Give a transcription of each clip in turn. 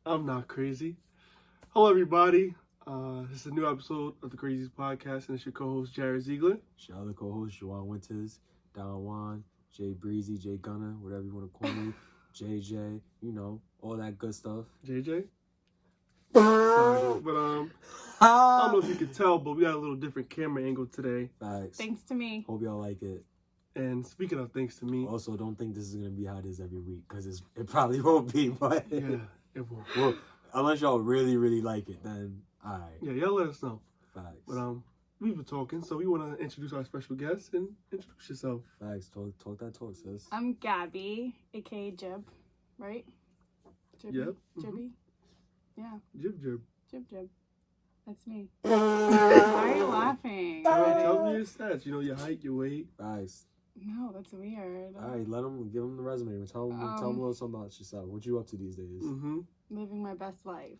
I'm not crazy. Hello, everybody. This is a new episode of the Crazies Podcast, and it's your co-host, Jared Ziegler. It's your other co-host, Juwan Winters, Don Juan, Jay Breezy, Jay Gunner, whatever you want to call me, JJ, you know, all that good stuff. JJ? Sorry, but I don't know if you can tell, but we got a little different camera angle today. Facts. Thanks to me. Hope y'all like it. And speaking of thanks to me... Also, don't think this is going to be how it is every week, because it probably won't be, but... Yeah, it won't. Well, unless y'all really, really like it, then alright. Yeah, y'all let us know. Facts. But we've been talking, so we want to introduce our special guest and introduce yourself. Facts. Talk that talk, sis. I'm Gabby, aka Jib, right? Jibby? Yep. Jibby? Yeah. Jib. Jib. That's me. Why are you laughing? Tell me your stats. You know, your height, your weight. Facts. No, that's weird. Alright, give him the resume. Tell him a little something about yourself. What you up to these days? Mm-hmm. Living my best life.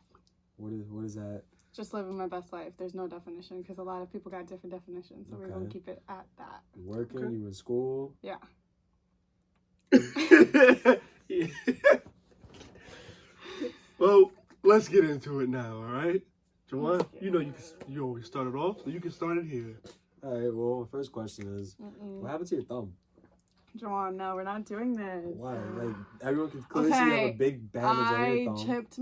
What is that? Just living my best life. There's no definition because a lot of people got different definitions, so we're going to keep it at that. You working? Okay. You in school? Yeah. Yeah. Well, let's get into it now, all right? Juwan, you know you always start it off, so you can start it here. All right, well, my first question is, what happened to your thumb? Joanne, no, we're not doing this. Why? Like, everyone can clearly see you have a big bandage on your thumb. I chipped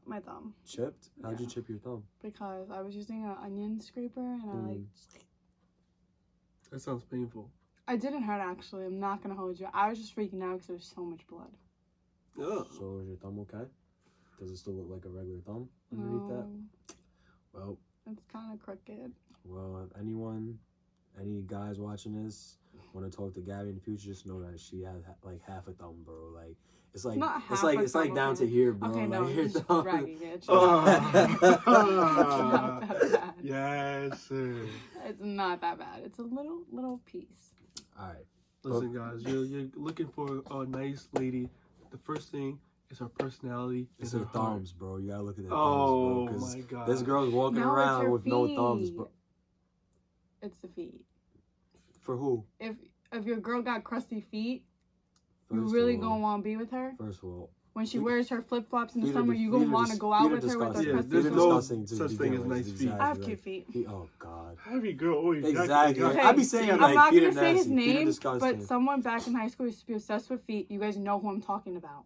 my thumb. Chipped? How'd you chip your thumb? Because I was using an onion scraper and That sounds painful. I didn't hurt, actually. I'm not going to hold you. I was just freaking out because there was so much blood. Oh. So is your thumb okay? Does it still look like a regular thumb underneath that? Well, it's kind of crooked. Well, if any guys watching this want to talk to Gabby in the future, just know that she has like half a thumb, bro. Like it's like down to here, bro. Okay, no, like, you're just bragging it. Not that bad. Yes, sir. It's not that bad. It's a little piece. All right. Listen, guys, you're looking for a nice lady. The first thing is her personality. It's her thumbs, bro. You gotta look at the thumbs, bro. Oh my god. This girl's walking around with no thumbs, bro. It's the feet. For who? If your girl got crusty feet, you really gonna want to be with her? First of all, when she wears her flip flops in the summer, you gonna want to go out with her with her crusty feet? There's no such thing as nice feet. I have cute feet. Oh God. Every girl always exactly. Okay. I be saying I'm like not feet gonna are say nasty. his name, disgusting. but someone back in high school used to be obsessed with feet. You guys know who I'm talking about.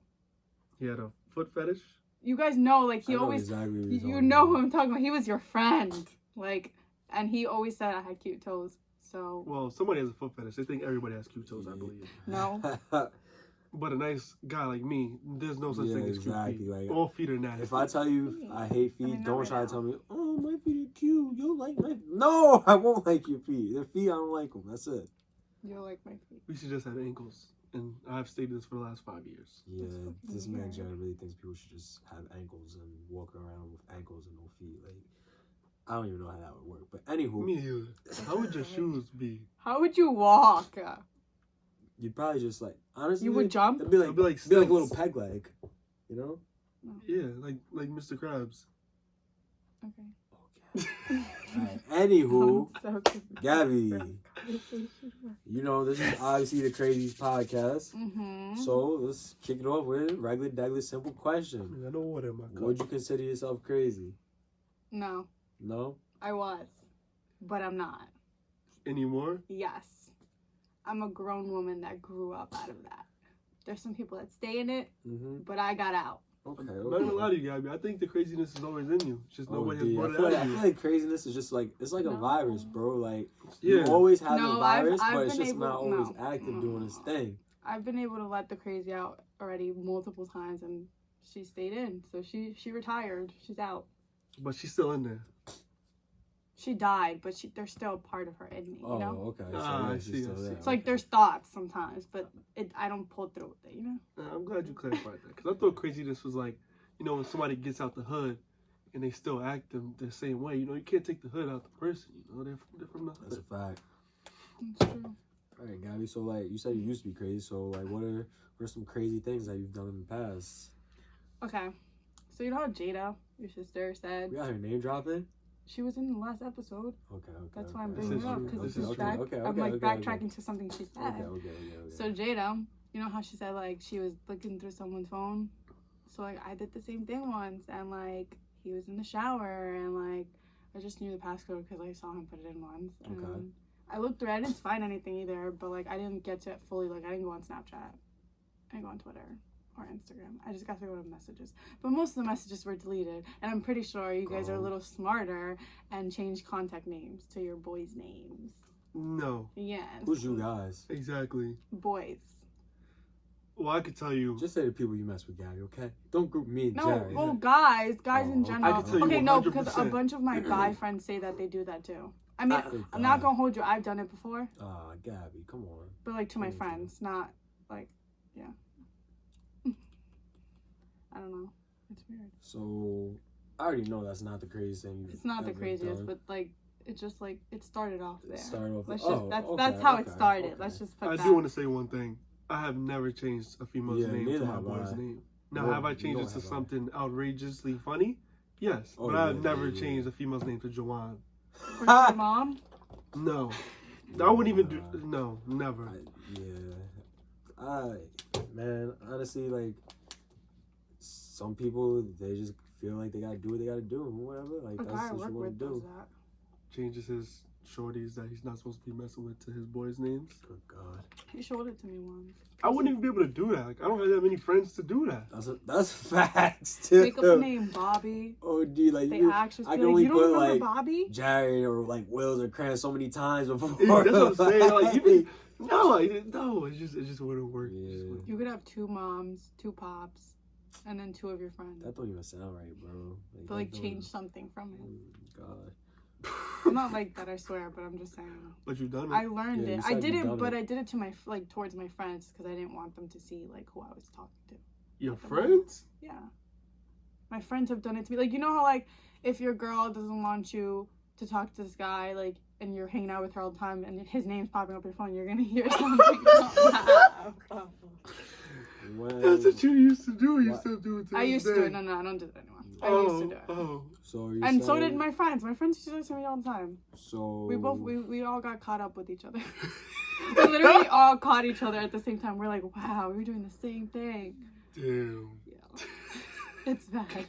He had a foot fetish? You guys know, like, he always... Exactly you know who I'm talking about. He was your friend. Like, and he always said I had cute toes, so... Well, somebody has a foot fetish. They think everybody has cute toes, I believe. No. But a nice guy like me, there's no such thing as cute feet. Like, all feet are nasty. If I tell you I hate feet, don't try to tell me, oh, my feet are cute. You'll like my feet. No, I won't like your feet. Their feet, I don't like them. That's it. You'll like my feet. We should just have ankles. And I've stated this for the last 5 years. Yeah, this man Jared really thinks people should just have ankles and walk around with ankles and no feet. Like, I don't even know how that would work. But anywho. Me either. How would your shoes be? How would you walk? You'd probably just like, honestly. You would jump? It'd be like a little peg leg. You know? Yeah, like Mr. Krabs. Okay. Alright, anywho, So Gabby, you know, this is obviously the Crazies Podcast. So let's kick it off with a regular, deadly, simple question. I know what in my cup. Would you consider yourself crazy? No. No? I was. But I'm not. Anymore? Yes. I'm a grown woman that grew up out of that. There's some people that stay in it, but I got out. Okay. I'm not gonna lie to you, Gabby. I think the craziness is always in you. It's just nobody has brought it out. I feel like craziness is just like, it's like a virus, bro. Like, you always have a virus, I've but it's been just not always no, active doing its thing. I've been able to let the crazy out already multiple times, and she stayed in. So she retired. She's out. But she's still in there. She died, but there's still a part of her in me, you know? Oh, okay. So, I see. It's like there's thoughts sometimes, but I don't pull through with it, you know? I'm glad you clarified that. Because I thought craziness was like, you know, when somebody gets out the hood and they still act the same way. You know, you can't take the hood out the person. You know, they're from the hood. That's a fact. That's true. All right, Gabby. So, like, you said you used to be crazy. So, like, what are some crazy things that you've done in the past? Okay. So, you know how Jada, your sister, said... We got her name dropping? She was in the last episode. Okay. That's why I'm bringing it up, because I'm backtracking backtracking to something she said. Okay. So Jada, you know how she said, like, she was looking through someone's phone So, like, I did the same thing once, and, like, he was in the shower, and, like, I just knew the passcode because I saw him put it in once. And Okay. I looked through, I didn't find anything either, but, like, I didn't get to it fully. Like, I didn't go on Snapchat. I didn't go on Twitter or Instagram. I just got to go to messages. But most of the messages were deleted, and I'm pretty sure you guys are a little smarter and changed contact names to your boys' names. No. Yes. Who's you guys? Exactly. Boys. Well, I could tell you. Just say the people you mess with, Gabby, okay? Don't group me and No, Jerry. well, guys in okay. general. I can tell you Okay, no, because a 100%. bunch of my guy friends say that they do that too. I mean, I'm not gonna hold you. I've done it before, Gabby, come on. but like to my friends, not like, yeah. I don't know. It's weird. So, I already know that's not the craziest thing you've It's not the ever craziest, done. but like, it's just like it started off there. Start off. Let's Oh, just that's okay, how it okay, started. okay. Let's just put I that. do want to say one thing. I have never changed a female's Yeah, name to neither my have boy's I. name. Now, No, have I changed nor it to have I. something outrageously funny? Yes, Oh, but I have yeah, never yeah. changed a female's name to Joanne. For your mom. No, I wouldn't even do. No, never. Man, honestly, like, some people, they just feel like they gotta do what they gotta do, whatever. Like, A that's guy I what work you wanna with does do. that. Changes his shorties that he's not supposed to be messing with to his boys' names. Good God. He showed it to me once. I wouldn't even be able to do that. Like, I don't have that many friends to do that. That's facts, too. Make up a name, Bobby. Oh, dude, like, They you, actually I feel can like, only you don't put, remember like, Bobby? Jerry or, like, Wills or Cran so many times before. Yeah, that's what I'm saying. Like, even, no, it just wouldn't work. It just wouldn't. You could have 2 moms, 2 pops, and then 2 of your friends. That don't even sound right, bro. But like that don't- change something from it. Oh, God. I'm not like that, I swear, but I'm just saying. But you've done it. I learned Yeah, you it. I said did you've it, done but it. I did it to my towards my friends because I didn't want them to see like who I was talking to. Your friends? Yeah, my friends have done it to me. Like, you know how like if your girl doesn't want you to talk to this guy, like, and you're hanging out with her all the time, and his name's popping up on your phone, you're gonna hear something. Well, That's what you used to do. You What? still do it to I this used to day. do it. No, I don't do it anymore. I used to do it. Oh. so you And so saying- did my friends. My friends used to do it to me all the time. So We all got caught up with each other. We literally all caught each other at the same time. We're like, wow, we're doing the same thing. Damn. Yeah. It's bad.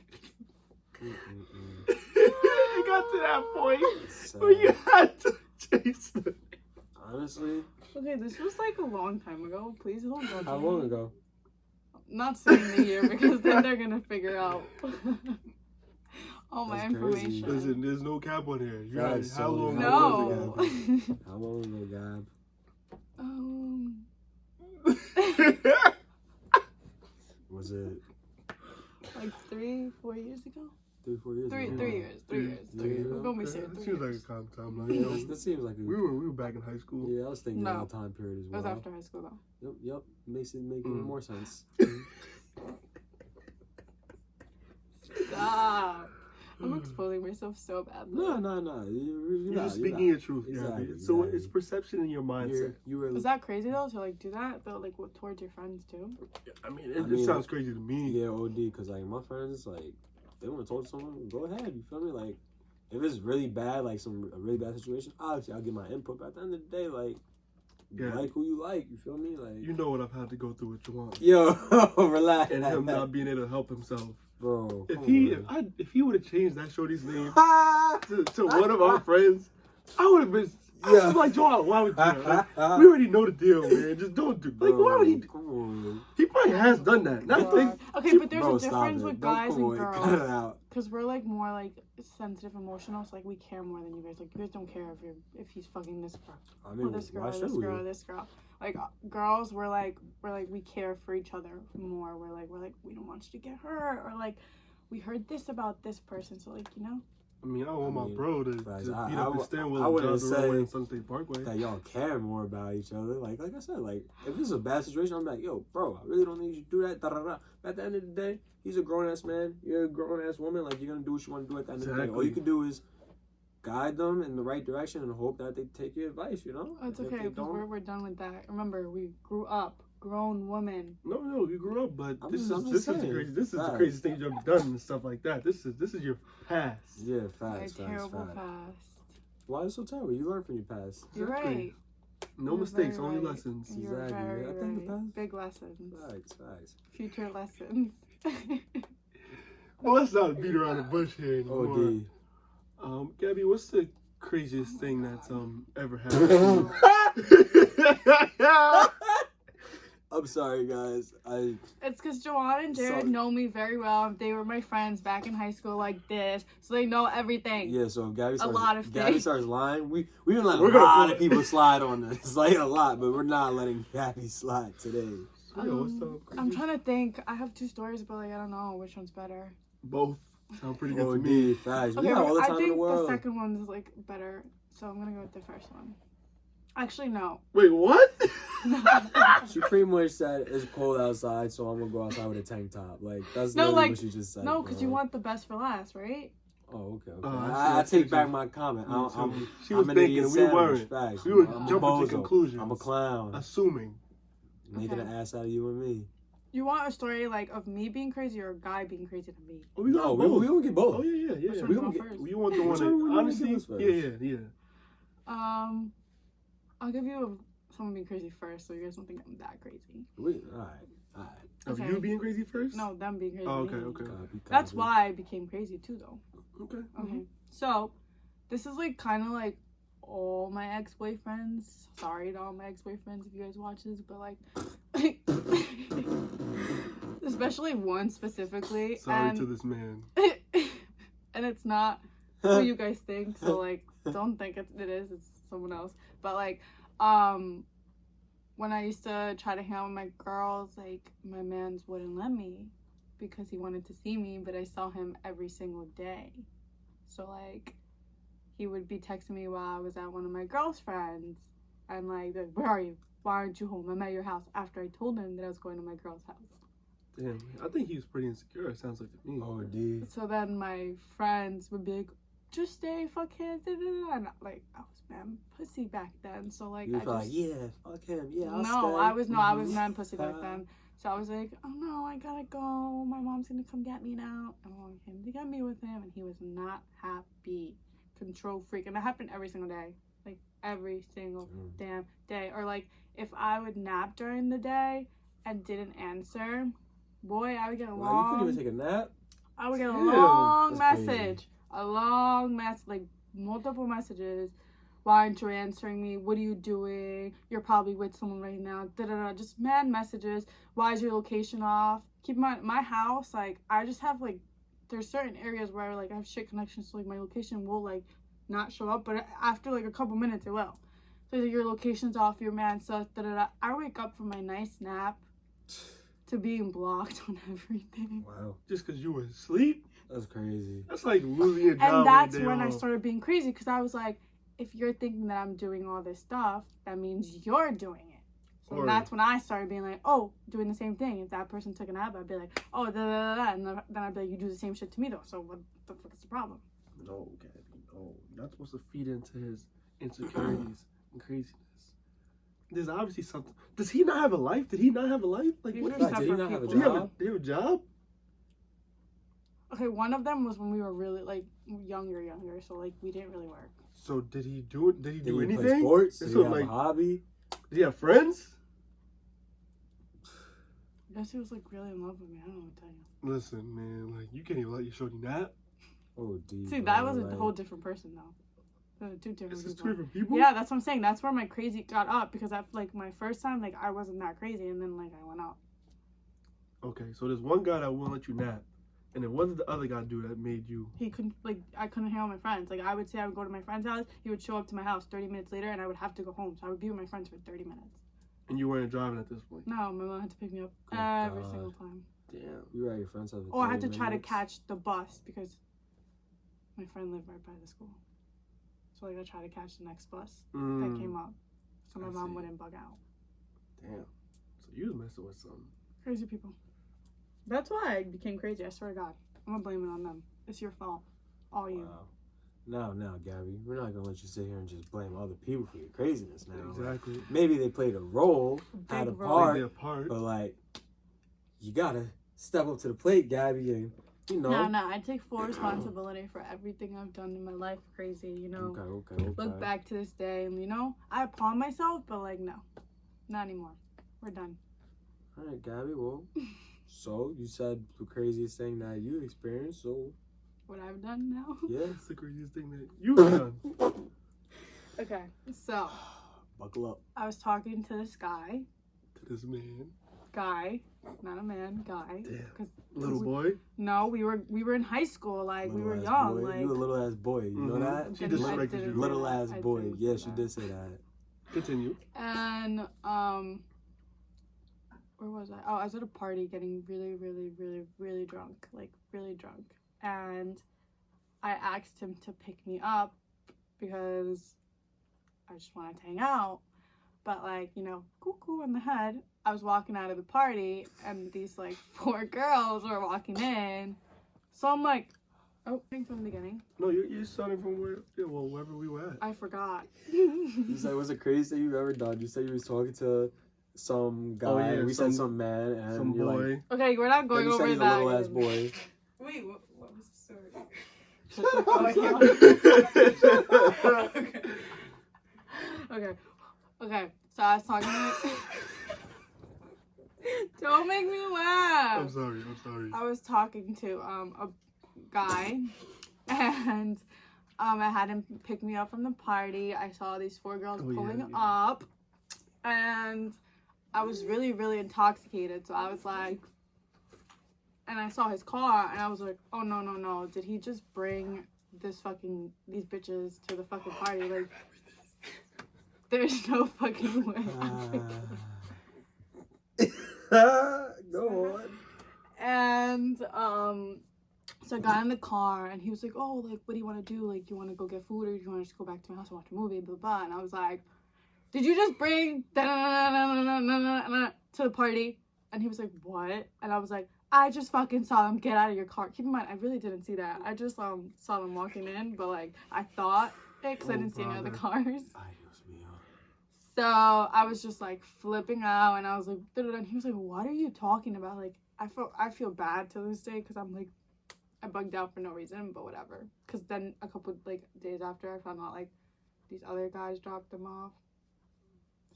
It got to that point Sad. where you had to chase it. Honestly, Okay, this was like a long time ago. Please don't judge how me. long ago? Not saying the year because then they're gonna figure out all my That's crazy. information. Listen, there's no cap on here. You Right, had, so how long No. was it? How long ago, Gab? Was it Like 3-4 years ago. 3-4 years Three ago? years. 3 years. Yeah. We're gonna be Okay, serious. that 3 seems like years. a calm Yeah, timeline. that seems like a. We were back in high school. Yeah, I was thinking No. that time period as It well. was after high school though. Yep. Makes it make even more sense. Stop. I'm exposing myself so badly. No. You're just speaking your truth, Exactly, Gabby. So exactly. it's perception in your mindset. You were. Is that crazy though to like do that though, like towards your friends too? I mean, it sounds crazy to me. Yeah, OD. Because like my friends, like they want to talk to someone, go ahead. You feel me? Like if it's really bad, like a really bad situation, obviously I'll give my input. But at the end of the day, like. Yeah. Like who you like, you feel me? Like You know what I've had to go through with Juwan. yo, relax. And him not being able to help himself. Bro, If he would have changed that shorty's name to one of our friends, I would have been. I was like, Juwan, why would you? Like, we already know the deal, man. Just don't do. Like, why would he? Come on. He probably has done that. Not like. Okay, but there's Bro, a stop difference it. with Don't guys come and on, cut it girls. out. Cause we're like more like sensitive, emotional. So like we care more than you guys. Like you guys don't care if he's fucking this girl, I mean, or this girl, why or should this we? girl, or this girl. Like girls, we're like we care for each other more. We're like we don't want you to get hurt, or like we heard this about this person. So like I mean, I don't want my bro to beat facts. up his stand I wheel wouldn't down the roadway say in Sunset Parkway. that y'all care more about each other. Like I said, like if it's a bad situation, I'm like, yo, bro, I really don't need you to do that. Da, da, da. But at the end of the day, he's a grown ass man. You're a grown ass woman. Like you're gonna do what you want to do at the end of the day. All you can do is guide them in the right direction and hope that they take your advice. You know. it's If okay they because don't- we're done with that. Remember, we grew up, grown woman. No, you grew up, but I'm this just is saying. crazy. This is the Facts. craziest thing you've ever done and stuff like that. This is your past. Yeah, My facts. terrible past. Why is it so terrible? You learn from your past. You're Exactly. right. No You're mistakes, very only right. lessons. You're Exactly. very I think the right. past- Big lessons. Facts. Future lessons. Well, let's not beat around the bush here anymore. OD. Gabby, what's the craziest thing that's ever happened to you? I'm sorry, guys. It's because Joanna and Jared know me very well. They were my friends back in high school like this, so they know everything. Yeah, so if Gabby Gabby starts lying, we've been letting a lot of people slide on this. Like a lot, but we're not letting Gabby slide today. I'm trying to think. I have 2 stories, but like I don't know which one's better. Both sound pretty good to me. Facts. Okay, all the time I think in the world. the second one's like better, so I'm gonna go with the first one. Actually, no. Wait, what? She pretty much said it's cold outside, so I'm gonna go outside with a tank top. Like that's No, literally like, what she just said. No, because you want the best for last, right? Oh, okay. I I take back my comment. She was I'm thinking, an we weren't. Facts. We were I'm jumping to conclusions. I'm a clown. Assuming. Making an ass out of you and me. You want a story like of me being crazy or a guy being crazy to me? Oh, we got both. We gonna get both. Oh yeah. Which We one gonna first? We want the one that honestly. Yeah. I'll give you someone being crazy first, so you guys don't think I'm that crazy. All right. Of you being crazy first? No, them being crazy. Oh, okay. That's why I became crazy too, though. Okay. Okay. So, this is like kind of like all my ex-boyfriends. Sorry to all my ex-boyfriends if you guys watch this, but like, especially one specifically. Sorry to this man. And it's not who you guys think, so like, don't think it is. It's someone else. But like, when I used to try to hang out with my girls, like my mans wouldn't let me because he wanted to see me, but I saw him every single day. So like, he would be texting me while I was at one of my girls' friends, and like, where are you? Why aren't you home? I'm at your house. After I told him that I was going to my girl's house. Damn, I think he was pretty insecure. It sounds like to me. Oh, dude. So then my friends would be like, just stay, fuck him, and like, I was man pussy back then. So like, you was like, yeah, fuck him, yeah. I'll stay. I was man pussy back then. So I was like, oh no, I gotta go. My mom's gonna come get me now. And I want him to get me with him, and he was not happy. Control freak, and that happened every single day, like every single damn day. Or like, if I would nap during the day and didn't answer, boy, I would get a long. You couldn't even take a nap. I would get a long message. A long mess, like multiple messages. Why aren't you answering me? What are you doing? You're probably with someone right now. Just mad messages. Why is your location off? Keep in mind, my house, like, I just have, like, there's certain areas where, like, I have shit connections, so, like, my location will, like, not show up. But after, like, a couple minutes, it will. So, like, your location's off, your man sus, I wake up from my nice nap to being blocked on everything. Wow. Just because you were asleep? That's crazy. That's like losing your job. And that's when I started being crazy, because I was like, if you're thinking that I'm doing all this stuff, that means you're doing it. So that's when I started being like, oh, doing the same thing. If that person took a nap, I'd be like, oh, and then I'd be like, you do the same shit to me though. So what the fuck is the problem? No, Gabby, no. You're not supposed to feed into his insecurities and craziness. There's obviously something. Does he not have a life? Did he not have a life? Like, These what? are Did he separate not have a people. job? Did he have a job? Okay, one of them was when we were really like younger, so like we didn't really work. So did he do it? Did he do anything? Play sports? Did Did he have a hobby? Did he have friends? I guess he was like really in love with me. I don't know what to tell you. Listen, man, like you can't even let your shorty nap. Oh, dude. See, that was a whole different person though. Two different This is people. two different people. Yeah, that's what I'm saying. That's where my crazy got up, because I like my first time, like I wasn't that crazy, and then like I went out. Okay, so there's one guy that won't let you nap, and then what did the other guy do that made you? He couldn't, like, I couldn't hang out with my friends. Like, I would say I would go to my friend's house, he would show up to my house 30 minutes later, and I would have to go home. So I would be with my friends for 30 minutes. And you weren't driving at this point? No, my mom had to pick me up every single time. Damn. You were at your friend's house. Or I had to try to catch the bus, because my friend lived right by the school. So, like, I tried to catch the next bus that came up. So my mom wouldn't bug out. Damn. So you was messing with some crazy people. That's why I became crazy, I swear to God. I'm gonna blame it on them. It's your fault. All you. Wow. Now, Gabby, we're not gonna let you sit here and just blame other people for your craziness now. Exactly. Like, maybe they played a role, had a part, but like, you gotta step up to the plate, Gabby, and you know. No, I take full responsibility for everything I've done in my life. Crazy, you know. Okay. Look back to this day, and you know, I applaud myself, but like, no, not anymore. We're done. All right, Gabby. Well, So you said the craziest thing that you experienced. So What I've done now? yeah, That's the craziest thing that you've done. Okay, so buckle up. I was talking to this guy, To this man. not a man, guy. Damn. 'Cause Little boy. No, we were in high school, like we were Little ass young, boy. like You a little ass boy. You know that? She Didn't- I disrespected didn't you. say Little that. ass I boy. didn't say Yes, you that. did say that. Continue. And where was I? Oh, I was at a party getting really, really, really, really drunk, like really drunk. And I asked him to pick me up because I just wanted to hang out. But like, you know, cuckoo in the head, I was walking out of the party and these like 4 girls were walking in. So I'm like, oh, from the beginning. No, you're starting from wherever we were at. I forgot. You said, what's the craziest thing you've ever done? You said you was talking to some guy. Oh, yeah, and we said some man, and Some you're boy. like, Okay, we're not going then you said over he's that. a little ass boy. Wait, what was the story? Okay. So I was talking to Don't make me laugh. I'm sorry. I was talking to a guy and I had him pick me up from the party. I saw these 4 girls pulling up and I was really, really intoxicated. So I was like, and I saw his car and I was like, oh no. Did he just bring these bitches to the fucking party? Like, there's no fucking way. Go on. And so I got in the car and he was like, oh, like, what do you want to do? Like, you want to go get food or do you want to just go back to my house and watch a movie, blah, blah. And I was like, did you just bring to the party? And he was like, what? And I was like, I just fucking saw them get out of your car. Keep in mind, I really didn't see that. I just saw them walking in, but like, I thought it because I didn't see any other cars. So I was just like flipping out and I was like, and he was like, what are you talking about? Like, I feel bad to this day because I'm like, I bugged out for no reason, but whatever. Because then a couple like days after I found out like these other guys dropped them off.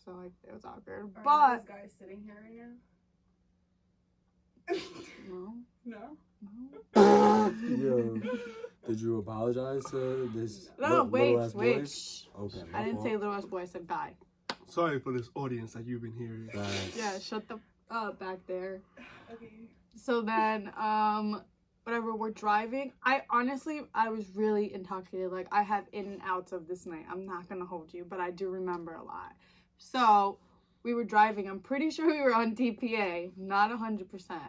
So like, it was awkward. Are those guys sitting here right now? No. Yo, did you apologize to this No, little ass wait. boy? Shh. Okay. I didn't say little ass boy, I said guy. Sorry for this audience that you've been hearing. Yeah, shut the back there. Okay. So then, whatever, we're driving. I was really intoxicated. Like, I have in and outs of this night. I'm not gonna hold you, but I do remember a lot. So, we were driving. I'm pretty sure we were on DPA, not 100%.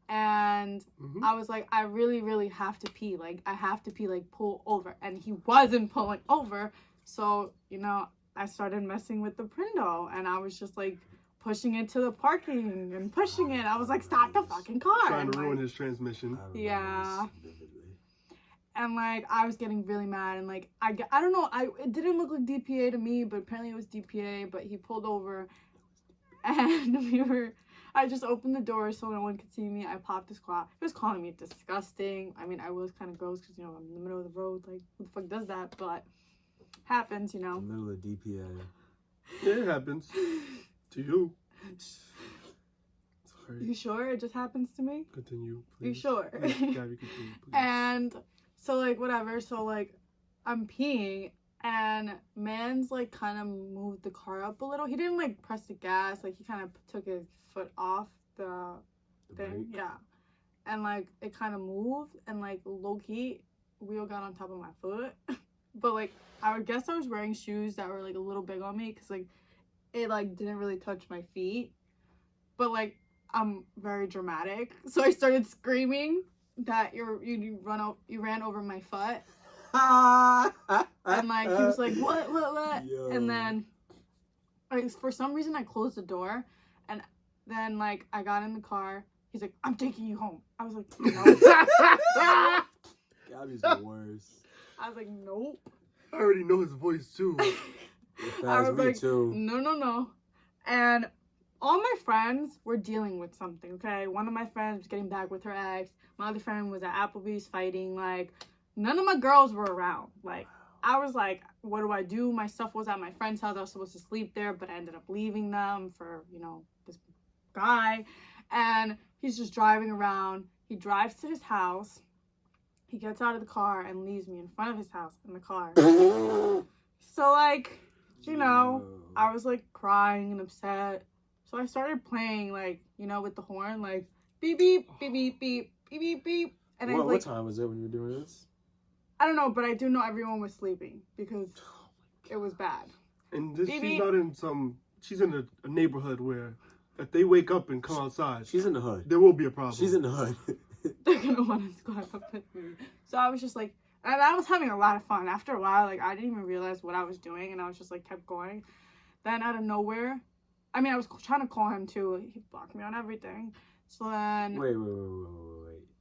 And I was like, I really, really have to pee. Like, I have to pee, like, pull over. And he wasn't pulling over. So, you know, I started messing with the Prindo. And I was just, like, pushing it to the parking and pushing it. I was like, stop the fucking car. Trying to and, ruin his transmission. Yeah. And, like, I was getting really mad. And, like, I don't know. It didn't look like DPA to me, but apparently it was DPA. But he pulled over. And I just opened the door so no one could see me. I popped his car. He was calling me disgusting. I mean, I was kind of gross because, you know, I'm in the middle of the road. Like, who the fuck does that? But happens, you know. In the middle of DPA. Yeah, it happens. To you. Sorry. You sure it just happens to me? Continue, please. You sure? Gabby, continue, please. And so, like, whatever. So, like, I'm peeing. And man's, like, kind of moved the car up a little. He didn't, like, press the gas. Like, he kind of took his foot off the thing. Brake? Yeah. And, like, it kind of moved. And, like, low-key, wheel got on top of my foot. But, like, I would guess I was wearing shoes that were, like, a little big on me. Because, like, it, like, didn't really touch my feet. But, like, I'm very dramatic. So I started screaming that you ran over my foot. And like he was like, what? Yo. And then like, for some reason I closed the door, and then like I got in the car. He's like, I'm taking you home. I was like, no. Gabby's the worst. I was like, nope. I already know his voice too. I was Me like, too. no. And all my friends were dealing with something, okay? One of my friends was getting back with her ex. My other friend was at Applebee's fighting. Like, none of my girls were around. Like, I was like, what do I do? My stuff was at my friend's house. I was supposed to sleep there, but I ended up leaving them for, you know, this guy. And he's just driving around. He drives to his house. He gets out of the car and leaves me in front of his house in the car. So, like, you know, I was, like, crying and upset. So I started playing, like, you know, with the horn, like, beep, beep, beep, beep, beep, beep, beep, beep. And what time was it when you were doing this? I don't know, but I do know everyone was sleeping because it was bad. And this, she's not in she's in a neighborhood where if they wake up and come outside, she's in the hood. There will be a problem. She's in the hood. They're going to want to squad up with me. So I was just like, and I was having a lot of fun. After a while, like, I didn't even realize what I was doing, and I was just, like, kept going. Then out of nowhere, I mean, I was trying to call him, too. He blocked me on everything. So then... Wait.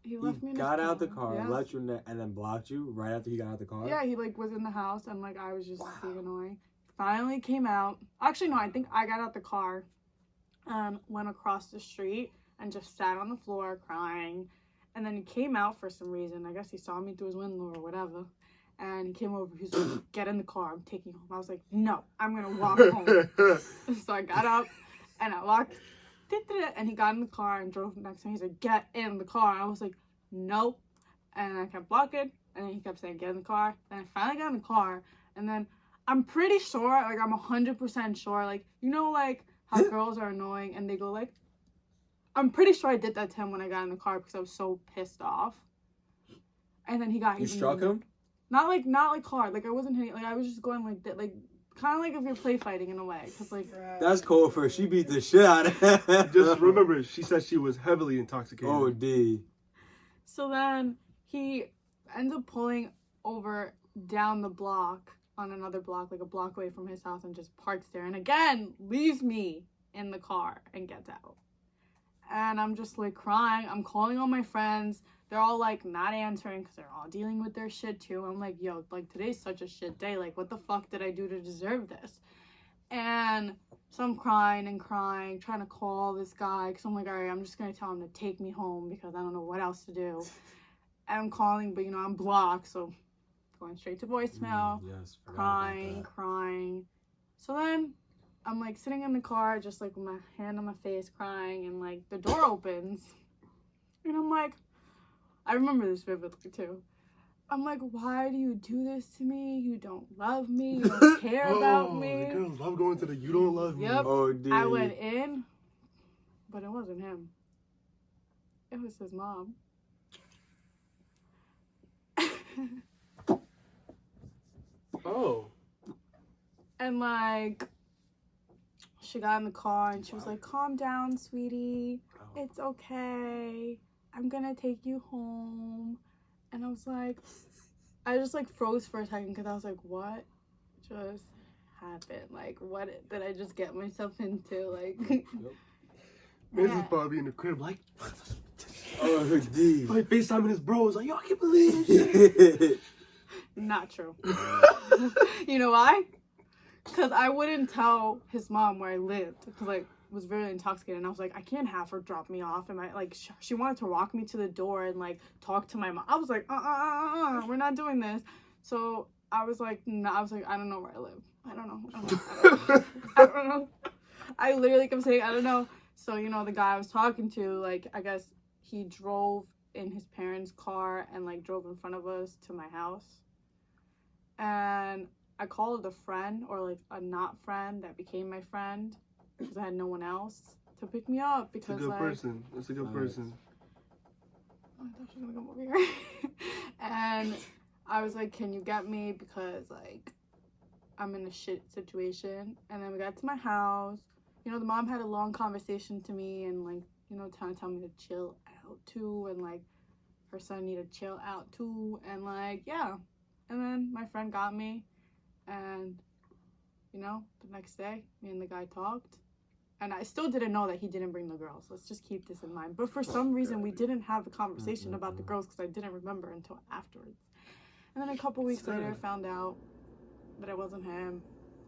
He left me in got his out the car, car, yes. let you in and then blocked you right after he got out the car? Yeah, he, like, was in the house, and, like, I was just being annoying. Finally came out. Actually, no, I think I got out the car and went across the street and just sat on the floor crying. And then he came out for some reason. I guess he saw me through his window or whatever. And he came over. He was like, get in the car. I'm taking you home. I was like, no, I'm going to walk home. So I got up and I walked. And he got in the car and drove next to me. He's like, get in the car. I was like, no. And I kept walking. And then he kept saying, get in the car. And I finally got in the car. And then I'm pretty sure, like, I'm 100% sure, like, you know, like, how girls are annoying and they go, like, I'm pretty sure I did that to him when I got in the car because I was so pissed off. And then he got... You struck him? Not like hard. Like, I wasn't hitting... Like, I was just going like that. Like, kind of like if you're play fighting in a way. Because, like... That's cold for her. She beat the shit out of him. Just remember, she said she was heavily intoxicated. Oh, D. So then he ends up pulling over down the block on another block, like a block away from his house, and just parks there. And again, leaves me in the car and gets out. And I'm just, like, crying. I'm calling all my friends. They're all, like, not answering because they're all dealing with their shit, too. I'm like, yo, like, today's such a shit day. Like, what the fuck did I do to deserve this? And so I'm crying and crying, trying to call this guy because I'm like, all right, I'm just going to tell him to take me home because I don't know what else to do. And I'm calling, but, you know, I'm blocked, so going straight to voicemail. Yes, crying. So then... I'm, like, sitting in the car, just, like, with my hand on my face, crying, and, like, the door opens. And I'm like, I remember this vividly, too. I'm like, why do you do this to me? You don't love me. You don't care about me. The girls love going to the you don't love me. Yep. Oh, dude. I went in, but it wasn't him. It was his mom. Oh. And, like... She got in the car and she was like, calm down, sweetie. It's okay. I'm gonna take you home. And I was like, I just, like, froze for a second because I was like, what just happened? Like, what did I just get myself into? Like, This is probably in the crib, like, oh, D. like FaceTiming his bros, like, yo, I can't believe this shit. Not true. You know why? Because I wouldn't tell his mom where I lived because I was very intoxicated. And I was like, I can't have her drop me off. And she wanted to walk me to the door and, like, talk to my mom. I was like, we're not doing this. So I was like, no, I don't know where I live. I don't know. I don't know. I literally kept saying, I don't know. So, you know, the guy I was talking to, like, I guess he drove in his parents' car and, like, drove in front of us to my house. And I called a friend, or, like, a not friend that became my friend because I had no one else to pick me up. Because, It's a good like, person. It's a good person. I thought she was gonna come over here. And I was like, can you get me? Because, like, I'm in a shit situation. And then we got to my house. You know, the mom had a long conversation to me and, like, you know, trying to tell me to chill out, too. And, like, her son needed to chill out, too. And, like, yeah. And then my friend got me. And, you know, the next day, me and the guy talked. And I still didn't know that he didn't bring the girls. Let's just keep this in mind. But for some reason, we didn't have the conversation about the girls because I didn't remember until afterwards. And then a couple weeks later, I found out that it wasn't him.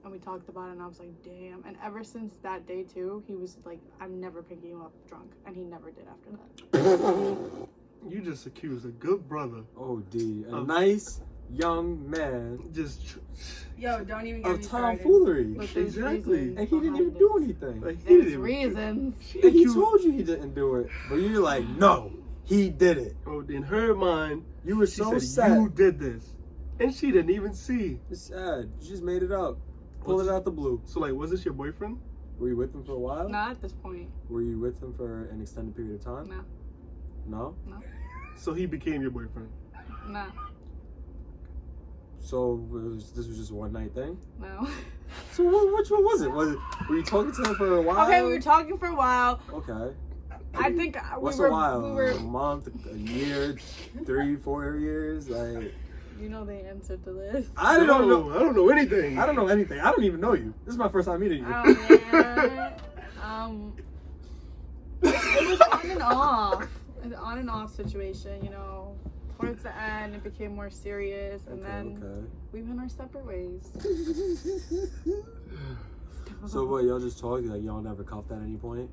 And we talked about it, and I was like, damn. And ever since that day, too, he was like, I'm never picking you up drunk. And he never did after that. You just accused a good brother. Oh, D. A nice, young man Yo, don't even get of me started. tomfoolery. But there's Exactly. reasons And he didn't even behind do it. anything. Like, he There's didn't even- reasons. And he told you he didn't do it. But you're like, no, he did it. Oh, in her mind, You were she so said, sad. you did this. And she didn't even see. It's sad. You just made it up. Pulled it out the blue. So, like, was this your boyfriend? Were you with him for a while? Not at this point. Were you with him for an extended period of time? No. No? So he became your boyfriend. No. So this was just a one night thing? No. So which one was it? Were you talking to him for a while? Okay, we were talking for a while. Okay. I think What's we were. a while? We were. A month, a year, 3, 4 years? Like, You know the answer to this. I don't know. I don't know anything. I don't know anything. I don't even know you. This is my first time meeting you. Oh yeah. It was on and off. It was an on and off situation, you know. Towards the end, it became more serious, and then we went our separate ways. So what? Y'all just talked? Like y'all never cuffed at any point?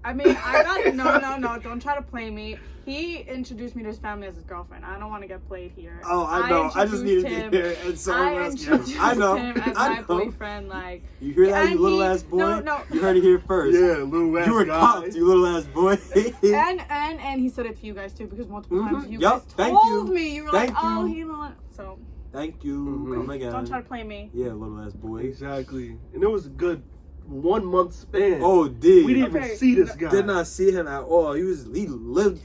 I mean, I got no. Don't try to play me. He introduced me to his family as his girlfriend. I don't want to get played here. Oh, I know. I just needed to hear it. And someone I else. introduced I know. him as I my know. boyfriend. Like, You hear that, and you little he- ass boy? No. You heard it here first. Yeah, little ass You were guy. cuffed, you little ass boy. and he said it to you guys too, because multiple times you Yup, guys thank told you. me you were Thank like, oh, you. he don't. So Thank you. Mhm. Come again. don't try to play me. Yeah, little ass boy. Exactly. And it was a good 1 month span. Oh, D. We didn't Okay. even see this guy. Did not see him at all. He lived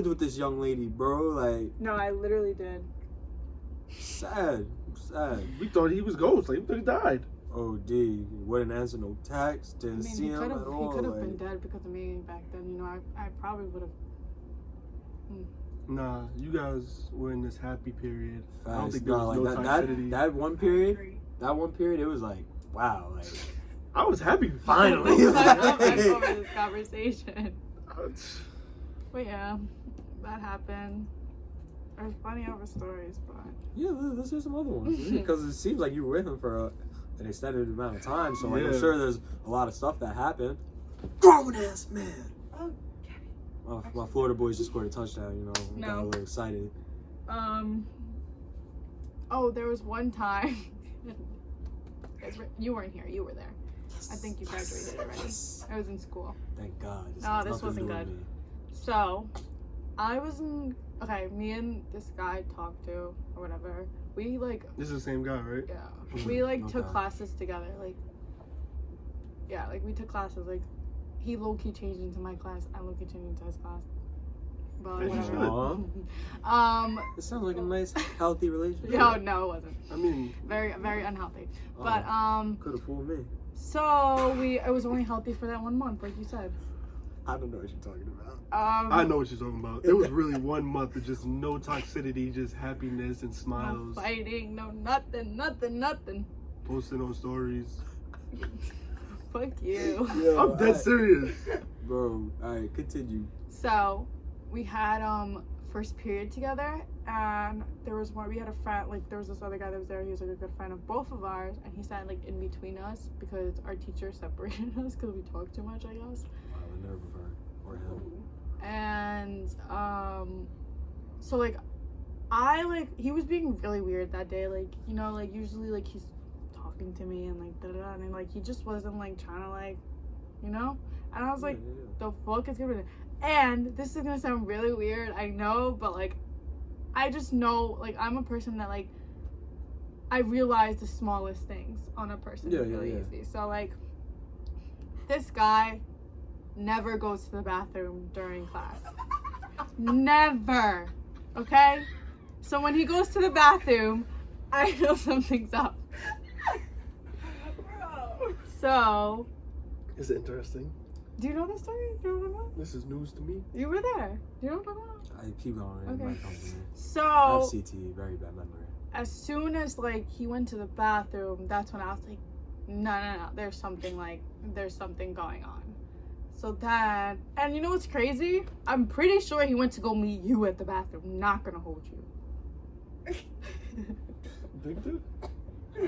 with this young lady, bro. Like, No, I literally did. sad. We thought he was ghost. Like, we thought he died. Oh, D. Wouldn't answer no text. I Didn't mean, see he him could at have all. been dead because of me back then. You know, I probably would have. Nah, you guys were in this happy period. I don't Facts. think there was Nah, no like toxicity. that one period, it was like, wow. Like, I was happy. Finally. over this conversation. But yeah, that happened. There's plenty other stories, but yeah, let's hear some other ones. Because it seems like you were with him for an extended amount of time. So, like, I'm Yeah. sure there's a lot of stuff that happened. Grown ass man. Oh, My Florida boys just scored a touchdown, you know. No. Got a little excited. Oh, there was one time. You weren't here. You were there. I think you graduated already. I was in school. Thank God. No, has this nothing to wasn't do with good. me. So, I was in. Okay, me and this guy I talked to or whatever. We like. This is the same guy, right? Yeah. We like took Okay. classes together. Like. Yeah, like we took classes. Like, he low key changed into my class. I low key changed into his class. But As you whatever. It sounds like a nice, healthy relationship. No, it wasn't. I mean, Very, very unhealthy. Oh, But could have fooled me. so it was only healthy for that 1 month, like you said. I don't know what you're talking about. I know what you're talking about. It was really 1 month of just no toxicity, just happiness and No smiles. fighting, no nothing. Posting on stories. Fuck you. Yeah, I'm dead serious. Bro, alright, continue. So we had first period together, and we had a friend, like there was this other guy that was there. He was like a good friend of both of ours, and he sat like in between us because our teacher separated us because we talked too much, I guess. Wow, the nerve of her or him. And so like he was being really weird that day, like, you know, like usually like he's talking to me and like da-da-da, and like he just wasn't like trying to, like, you know. And I was like, the fuck is going on? And this is gonna sound really weird, I know, but like I just know, like, I'm a person that, like, I realize the smallest things on a person really easy. So like this guy never goes to the bathroom during class. Never. Okay? So when he goes to the bathroom, I know something's up. So, It's interesting. do you know the story? Do you know what I'm talking about? This is news to me. You were there. Do you know what I'm talking about? I keep going. Okay. My company. I So, have CTE, very bad memory. as soon as like he went to the bathroom, that's when I was like, no, there's something going on. So then, and you know what's crazy? I'm pretty sure he went to go meet you at the bathroom. Not gonna hold you. Victor?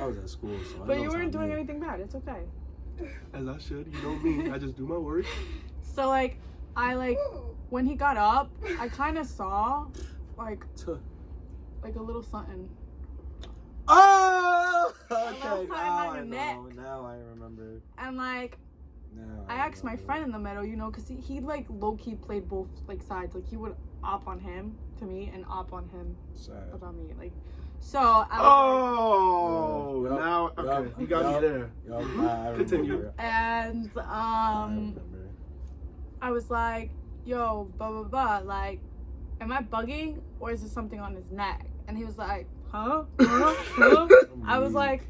I was at school, so I But know you what weren't time doing it is. anything bad. It's okay. As I should. You know me. I just do my work. So like, when he got up, I kind of saw like like a little something. Oh, little okay. something Now on I your know. neck. Now I remember. And like, Now I asked my friend in the middle, you know, because he like low-key played both like sides. Like he would op on him to me and op on him Sad. about me. Like, so I was Oh, now okay, you got me there. I Continue. remember. and I remember. I was like, yo, blah blah blah, like, am I bugging or is there something on his neck? And he was like, huh? I was like,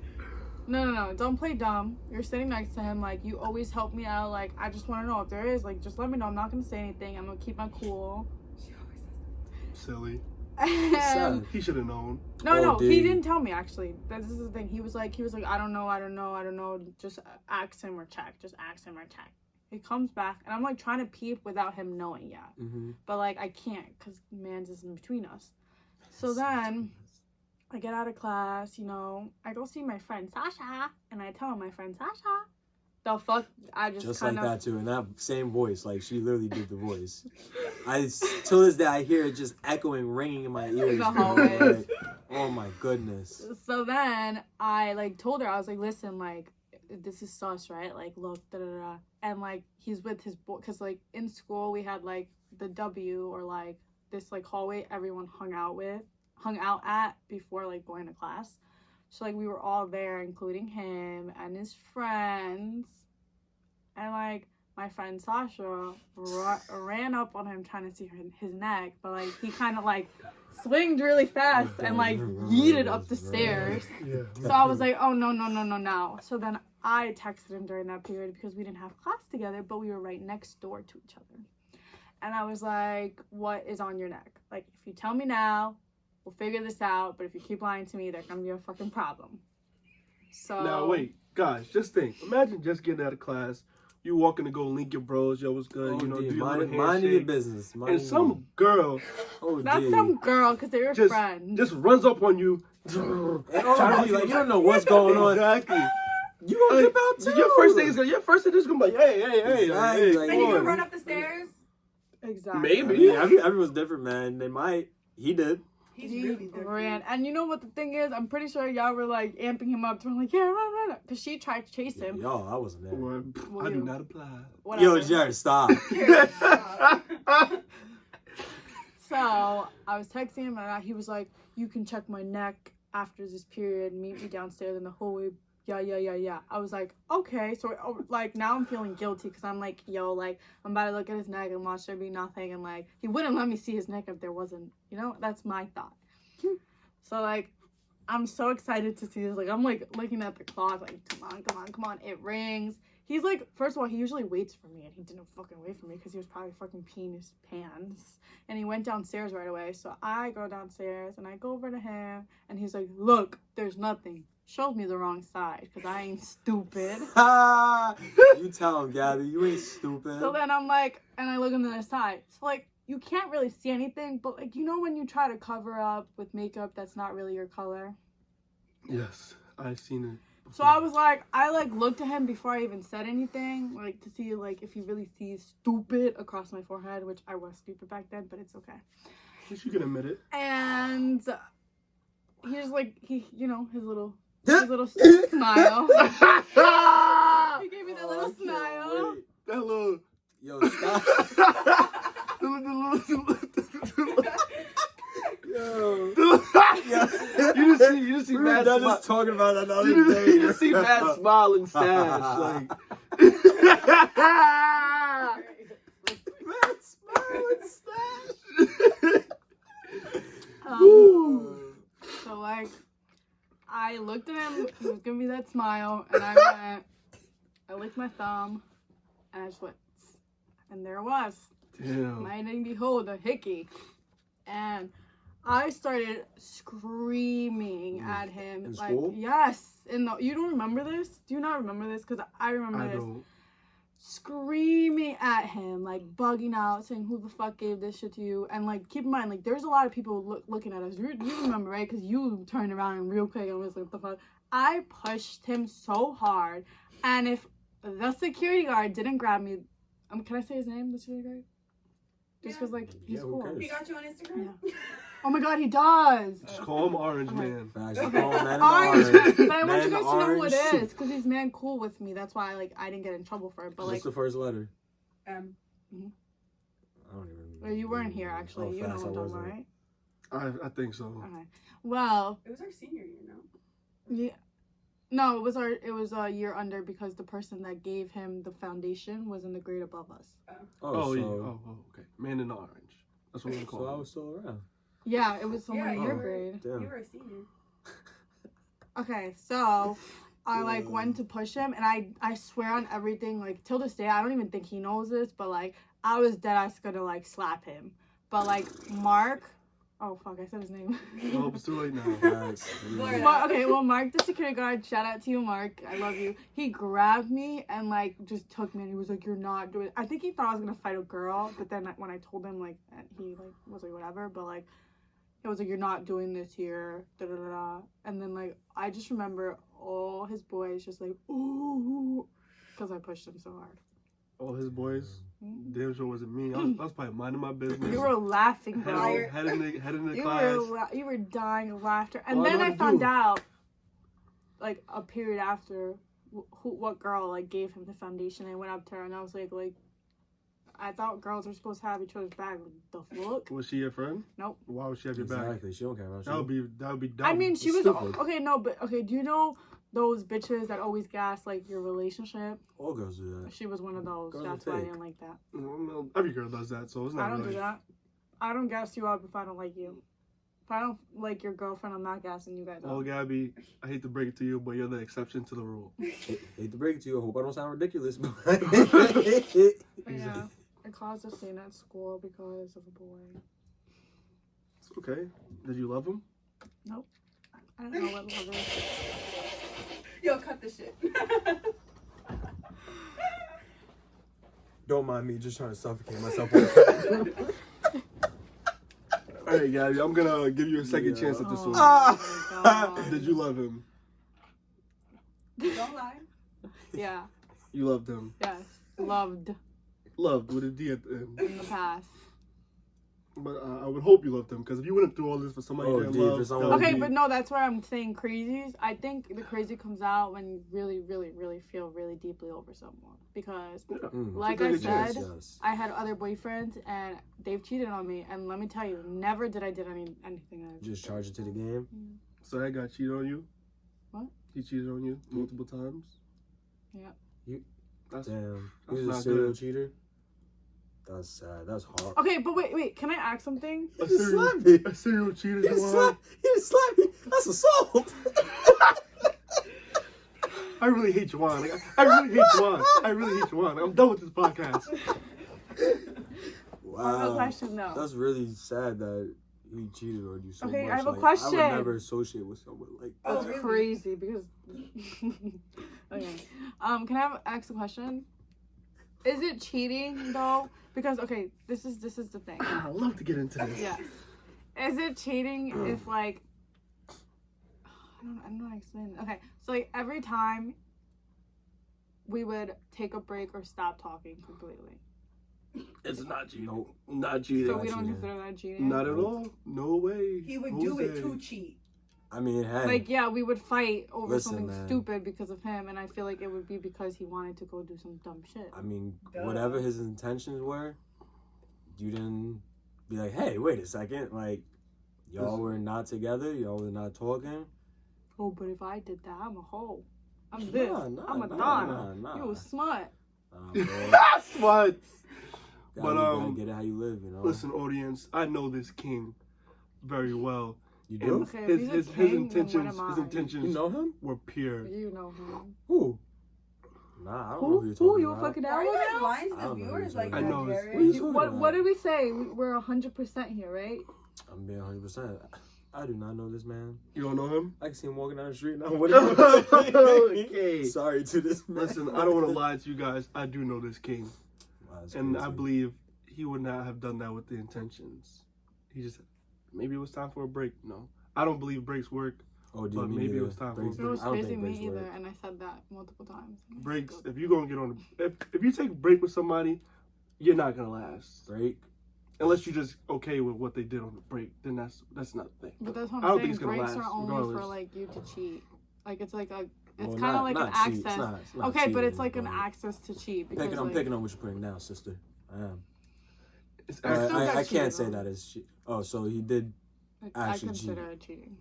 no, don't play dumb. You're sitting next to him, like, you always help me out, like, I just want to know if there is, like, just let me know. I'm not gonna say anything. I'm gonna keep my cool. She always says Silly. And He should have known. no, dude. he didn't tell me actually. This is the thing. He was like, I don't know. Just ask him or check. Just ask him or check. He comes back, and I'm like trying to peep without him knowing yet. Mm-hmm. But like I can't, because man's is in between us. So then I get out of class, you know, I go see my friend Sasha, and I tell my friend Sasha, the fuck, I just like kind of that too, in that same voice, like she literally did the voice. Till this day I hear it just echoing, ringing in my ears. The hallways. Like, oh my goodness. So then I like told her, I was like, listen, like, this is sus, right? Like, look, da da da. And like, he's with his boy, because like in school we had like the W, or like this like hallway everyone hung out at before like going to class. So like we were all there, including him and his friends. And like my friend Sasha ran up on him trying to see his neck, but like he kind of like swinged really fast and like yeeted up the stairs. Yeah. So I was like, oh no. So then I texted him during that period because we didn't have class together, but we were right next door to each other. And I was like, what is on your neck? Like, if you tell me now, we'll figure this out. But if you keep lying to me, there's gonna be a fucking problem. So Now wait, guys, just think. Imagine just getting out of class. You walking to go link your bros, yo, what's good? You know, do your little mind your handshake. business. And some girl not some girl, because they were friends. just runs up on you. Trying to be like, you don't know what's going on. Exactly. You gonna dip out too. Your first thing is gonna be like, hey, Exactly. Like, and you can run up the stairs. Exactly. Maybe. Everyone's different, man. They might. He did. He's He really different. ran. And you know what the thing is? I'm pretty sure y'all were like amping him up to like, yeah, run. Because she tried to chase him. Yo, I wasn't there. I do not apply. Whatever. Yo, Jared, stop. So I was texting him and he was like, you can check my neck after this period. Meet me downstairs in the hallway. Yeah. I was like, okay. So like now I'm feeling guilty because I'm like, yo, like I'm about to look at his neck and watch there be nothing, and like he wouldn't let me see his neck if there wasn't, you know. That's my thought. So like I'm so excited to see this. Like I'm like looking at the clock, like come on. It rings. He's like, first of all, he usually waits for me, and he didn't fucking wait for me because he was probably fucking peeing his pants. And he went downstairs right away. So I go downstairs and I go over to him, and he's like, look, there's nothing. Showed me the wrong side because I ain't stupid. You tell him, Gabby, you ain't stupid. So then I'm like, and I look on the other side. So like, you can't really see anything, but like, you know when you try to cover up with makeup that's not really your color? Yes, I've seen it. So I was like, I like looked at him before I even said anything, like to see like if he really sees stupid across my forehead, which I was stupid back then, but it's okay. At least you can admit it. And he's like, you know, his little smile. He gave me that little smile. Wait. That little. Yo, stop. Yo. You just see We were Matt done smile. just talking about that the other You day. just see Matt smile and stash. Like. Matt smile and stash. So like, I looked at him, he was giving me that smile, and I licked my thumb, and I just went, and there it was. Damn. Might and behold, a hickey. And I started screaming at him. In like, school? yes. You don't remember this? Do you not remember this? Because I remember I this. don't. Screaming at him, like bugging out, saying, who the fuck gave this shit to you? And like, keep in mind, like, there's a lot of people looking at us. You remember, right? Because you turned around and real quick and was like, what the fuck? I pushed him so hard. And if the security guard didn't grab me, can I say his name, the security guard? Just because, like, he's Yeah, who cool. cares? He got you on Instagram? Yeah. Oh my god, he does. Just call him Orange Okay. Man. Facts, you call him man in the Orange, orange. but I want Man you in guys the to know who it orange is suit. because he's man cool with me. That's why I didn't get in trouble for it. But What's the first letter? I don't even remember. well, you weren't here actually. Oh, you know facts, what I'm I talking about, wasn't. right? I think so. Okay. Well, It was our senior year, no? yeah. No, it was a year under because the person that gave him the foundation was in the grade above us. Oh, so, yeah. Oh, okay. Man in the Orange. That's what we call so I him. was still around. Yeah, it was someone in you your were- grade. Damn. You were a senior. Okay, so I like went to push him, and I swear on everything, like till this day, I don't even think he knows this, but like I was dead ass gonna like slap him, but like Mark, oh fuck, I said his name. Well, it's too late now. Facts. Florida. But, okay, well, Mark, the security guard, shout out to you, Mark. I love you. He grabbed me and, like, just took me, and he was like, you're not doing it. I think he thought I was going to fight a girl, but then when I told him, like, he, like, was like, whatever, but, like, it was like, you're not doing this here, da-da-da-da. And then, like, I just remember all his boys just, like, ooh, because I pushed him so hard. All his boys. Damn sure wasn't me. I was probably minding my business. You were laughing, bro. Head in the You class. you were dying of laughter. And Well, I then know I what to found do. out, like, a period after, what girl, like, gave him the foundation. I went up to her, and I was like, I thought girls were supposed to have each other's back. The fuck? Was she your friend? Nope. Why would she have your back? Exactly. She don't care about That would be dumb. I mean, she was, stupid. okay, no, but, okay, do you know those bitches that always gas, like, your relationship? All girls do that. She was one of those. Girls are That's why I fake. didn't like that. Well, every girl does that, so it's not I don't really. do that. I don't gas you up if I don't like you. If I don't like your girlfriend, I'm not gassing you guys up. Well, Gabby, I hate to break it to you, but you're the exception to the rule. Hate to break it to you. I hope I don't sound ridiculous, but But yeah, I caused a scene at school because of a boy. It's okay. Did you love him? I don't know what love is. Yo, cut this shit. don't mind me just trying to suffocate myself. All right, Gabby, I'm gonna give you a second chance at this one. Oh my God. Did you love him? Don't lie. Yeah, You loved him. yes. Loved Loved with a D at the end. in the past. But I would hope you loved him, because if you went through all this for somebody Oh, you didn't D, for love, someone- that would Okay, be- but no, that's where I'm saying crazies. I think the crazy comes out when you really, really, really feel really deeply over someone. Because, like I Take a said, chance. Yes. I had other boyfriends and they've cheated on me. And let me tell you, never did I did anything. Just charge it to the game. So that guy cheated on you? What? He cheated on you multiple times? Yeah. That's Damn. That's He's a not serial good. cheater. That's sad. That's hard. Okay, but wait. Can I ask something? a He serial, slapped me. a serial cheater. He just slapped me. That's assault. I really hate Juwan. Like, I really hate Juwan. I really hate Juwan. Like, I'm done with this podcast. No question, no. That's really sad that he cheated on you so much. Okay, I have a Like, I question. would never associate with someone like that. That's really? crazy because. Okay. Can I ask a question? Is it cheating though? Because okay, this is the thing. I love to get into this. Yes. Is it cheating if like I don't know how to explain it. Okay, so like every time we would take a break or stop talking completely. It's not cheating. Nope. Not cheating. So we don't cheating. consider that cheating. Not at all. No way. He would do it Jose. to cheat. I mean, hey. Like yeah, we would fight over Listen, something man. stupid because of him, and I feel like it would be because he wanted to go do some dumb shit. I mean, Duh. whatever his intentions were, you didn't be like, hey, wait a second. Like, y'all were not together. Y'all were not talking. Oh, but if I did that, I'm a hoe. I'm this. I'm a don. Nah. You a smut. Bro. That's what. Gotta- But, gotta get it how you live, you know? Listen, audience, I know this king very well. You And do? Okay, if he's a king, then what am I? You know him? were pure. You know him. Who? Nah, I don't know who you're talking Who? You a about. fucking Why are you arrow guys now? lying to I the don't know viewers who like you're that, talking about. What are you Jared? talking What about? did we say? We're 100% here, right? I'm being 100%. I do not know this man. You don't know him? I can see him walking down the street now. What are you Okay. Sorry to this man. Listen, I don't want to lie to you guys. I do know this king. Wow, that's And I crazy. believe he would not have done that with the intentions. He just, maybe it was time for a break. No. I don't believe breaks work. Oh, but maybe it was time for breaks. It was I don't crazy think me breaks either, work. and I said that multiple times. Breaks, if you're going to get on, if you take a break with somebody, you're not going to last. Break. unless you just okay with what they did on the break, then that's not the thing. But that's what I don't I'm think it's saying. gonna Breaks last, are only regardless. for like you to cheat. Like it's like a, it's Well, kind of like an not cheat. access. It's not Okay, but cheating, it's like an but- access to cheat. Because, I'm like, picking on what you're putting down, sister. I am. It's I still got I cheated can't say on. that as cheat. Oh, so he did. I actually consider cheated. it cheating.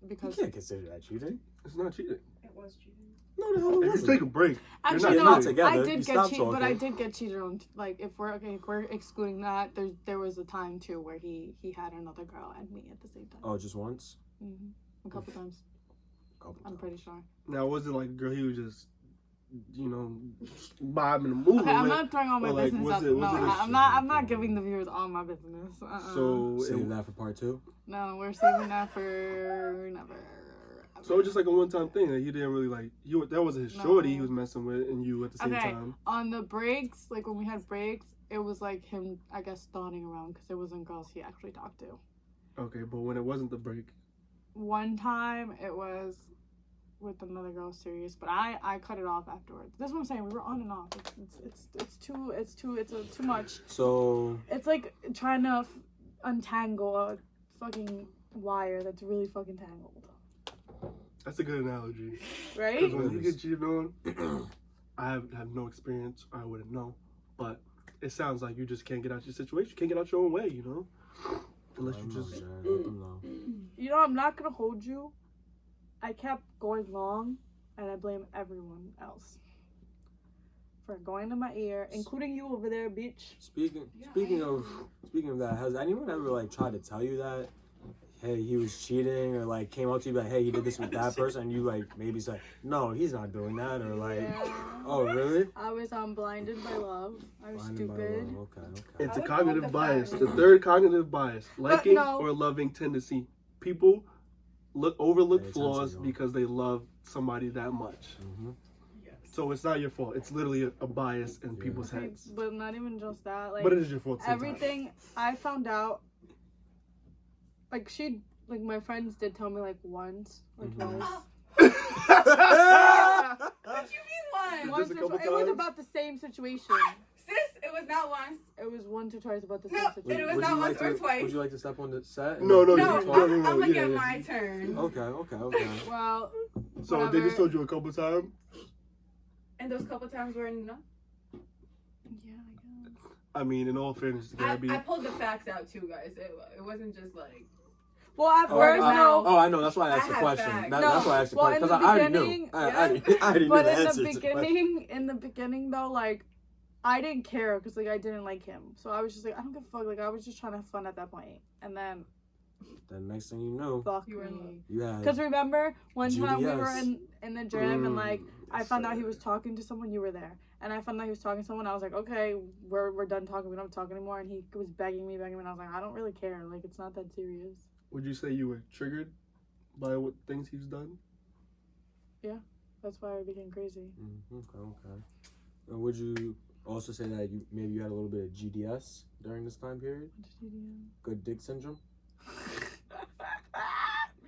You Because can't consider that cheating. It's not cheating. It was cheating. No, the hell it If you wasn't. take a break, actually you're no, not together. I You did get stopped cheated, but I talking. did get cheated on. Like if we're excluding that, there was a time too where he had another girl and me at the same time. Oh, just once? A couple times. I'm pretty sure. Now, was it like a girl he was just, vibing and moving Okay, I'm with? not throwing all my or, like, business was out. it- No, was it a- I'm not giving the viewers all my business. So, Save that for part 2. No, we're saving that for never. So it was just like a one-time thing. Like, he didn't really like you. That wasn't his No. shorty he was messing with, and you at the same Okay. time. On the breaks, like when we had breaks, it was like him, I guess, stalling around because it wasn't girls he actually talked to. Okay, but when it wasn't the break, One time it was with another girl serious, but I cut it off afterwards. That's what I'm saying. We were on and off. It's too much. So, It's like trying to untangle a fucking wire that's really fucking tangled. that's a good analogy. Right? Because when you get cheated on, I have no experience. I wouldn't know, but it sounds like you just can't get out your situation. You can't get out your own way, unless you just. let them know. You know, I'm not gonna hold you. I kept going long, and I blame everyone else for going to my ear, including you over there, bitch. Speaking of that, has anyone ever like tried to tell you that, hey, he was cheating, or like came up to you like, hey, he did this with that person, and you like maybe say, no, he's not doing that, or like, Yeah. oh really? I was blinded by love. I was Blinded by stupid. love. Okay. It's a I would cognitive want the bias. facts. The third cognitive bias: liking no. or loving tendency. People overlook Pay attention, flaws y'all. because they love somebody that much. Mm-hmm. Yes. So it's not your fault. It's literally a bias in Yeah. people's Okay, heads. but not even just that. Like But it is your fault. At the same time. everything I found out. Like my friends did tell me like once or Mhm. twice. What you mean once? Once a or couple twice. It was times? about the same situation. Sis, it was not once. It was once or twice about the No, same it situation. was Would not you once like or to? twice. Would you like to step on the set? No, No, no, I'm gonna yeah. get my turn. Okay. Well, So they whatever. just told you a couple times. And those couple times were enough. Yeah, I guess. I mean, in all fairness, Gabby. I pulled the facts out too, guys. It wasn't just like. Well, at Oh, first, no. I know. That's why I asked I the have question. facts. That's why I asked the Well, question in because the I already knew. beginning, I yeah. already knew But the in answer the to the question. beginning though, like, I didn't care because like I didn't like him, so I was just like, I don't give a fuck. Like I was just trying to have fun at that point, and then Then next thing you know, fuck You were in love. me. you had. Because remember one time we were GDS. in the gym and like I Yes, found out he sir. was talking to someone. You were there, and I found out he was talking to someone. I was like, okay, we're done talking. We don't have to talk anymore. And he was begging me, and I was like, I don't really care. Like it's not that serious. Would you say you were triggered by what things he's done? That's why I became crazy. Okay. And would you also say that you had a little bit of GDS during this time period? What did he do? Good dick syndrome?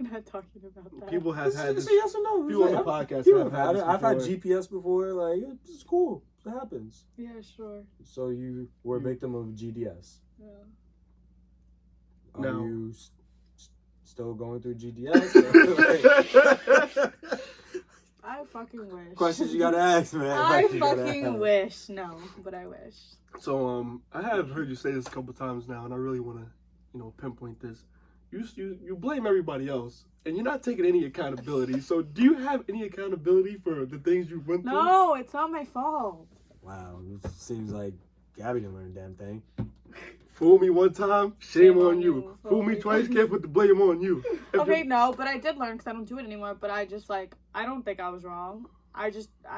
We're not talking about that. People have had this. Say yes or no. People on the Like, podcast People have have had had it. this I've had before. GPS before. Like, it's cool. It happens. Yeah, sure. So you were a victim of GDS. Yeah. Are No. you still going through GDS? I fucking wish. Questions you gotta ask, man. I Questions you gotta fucking ask. wish. No, but I wish. So I have heard you say this a couple times now, and I really want to, pinpoint this. You blame everybody else, and you're not taking any accountability. So do you have any accountability for the things you went through? No, it's not my fault. Wow, it seems like Gabby didn't learn a damn thing. Fool me one time, shame on you. you. Fool me twice, can't put the blame on you. If Okay, you- no, but I did learn because I don't do it anymore. But I just I don't think I was wrong. I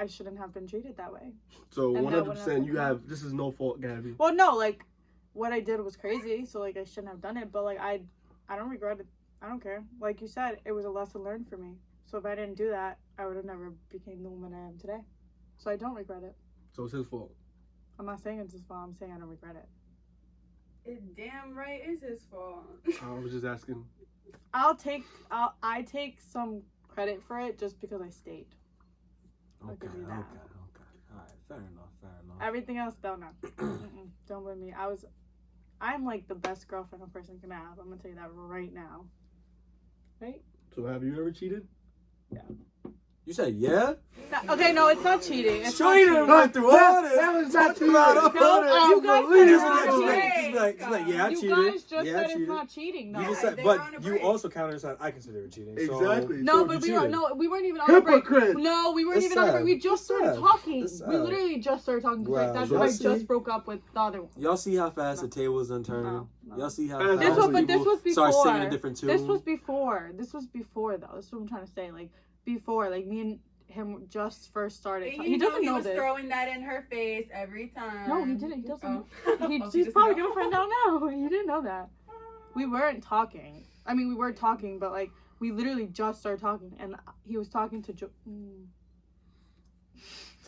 shouldn't have been treated that way. So And that 100%, you wouldn't- have. This is no fault, Gabby. Well, no, like what I did was crazy, so like I shouldn't have done it. But like I don't regret it. I don't care. Like you said, it was a lesson learned for me. So if I didn't do that, I would have never became the woman I am today. So I don't regret it. So it's his fault. I'm not saying it's his fault. I'm saying I don't regret it. It damn right is his fault. I was just asking. I take some credit for it just because I stayed. I'll Okay. give you that. All right, fair enough. Everything else, don't know. Don't blame me. I I'm like the best girlfriend a person can have. I'm gonna tell you that right now. Right? So have you ever cheated? You said yeah? Okay, no, it's not cheating. It's not Straight cheating. went through all this. That was not Talking about cheating. all No, this. you guys said it's not cheating. Just like, yeah, I You cheated. guys just yeah, I said cheated. it's not cheating, though. You just Yeah, said, they were but on a you break. also counted as I consider it cheating. So Exactly. No, So but you cheated. we weren't even on a break. Hypocrite. No, we weren't It's even on a break. sad. We just It's started sad. talking. It's We sad. literally just started talking. 'Cause, Wow. like, that's Y'all why I see? just broke up with the other one. y'all see how fast the tables done turning. No. Y'all see how This fast was- but this people was before. start singing a different tune. This was before. This was before, though. This is what I'm trying to say. Like, before. Like, me and him just first started. And He doesn't he know was this. throwing that in her face every time. No, he didn't. He doesn't. Oh. He's doesn't probably know. gonna find out now. He didn't know that. We weren't talking. I mean, we were talking, but like we literally just started talking, and he was talking to